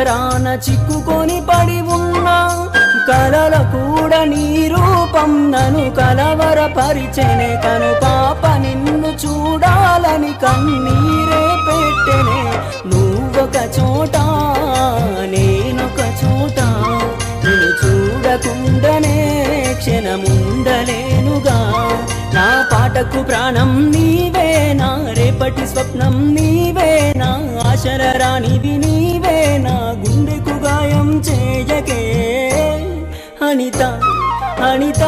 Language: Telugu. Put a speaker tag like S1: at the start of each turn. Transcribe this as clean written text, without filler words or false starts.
S1: పంజరాన చిక్కుకొని పడి ఉన్నా కలల కూడా నీ రూపం నన్ను కలవరపరిచెనే కను పాప నిన్ను చూడాలని కన్నీరే పెట్టెనే నువ్వొక చోట నేనొక చోట నిన్ను చూడకుండానే క్షణముండలేనుగా నా పాటకు ప్రాణం నీవేనా రేపటి స్వప్నం నీవేనా ఆశల రానిది నీవేనా గుండెకు గాయం చేయకే అనిత అనిత